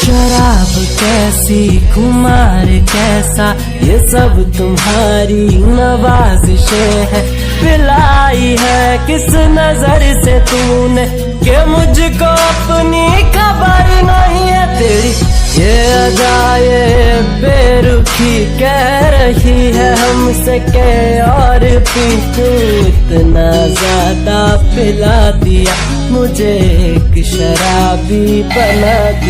शराब कैसी, खुमार कैसा, ये सब तुम्हारी नवाजिशें है। पिलाई है किस नजर से तूने कि मुझको अपनी खबर नहीं है। तेरी ये अदा ये बेरुखी कह रही है हमसे के और भी तू इतना ज्यादा पिला दिया, मुझे एक शराबी बना दिया।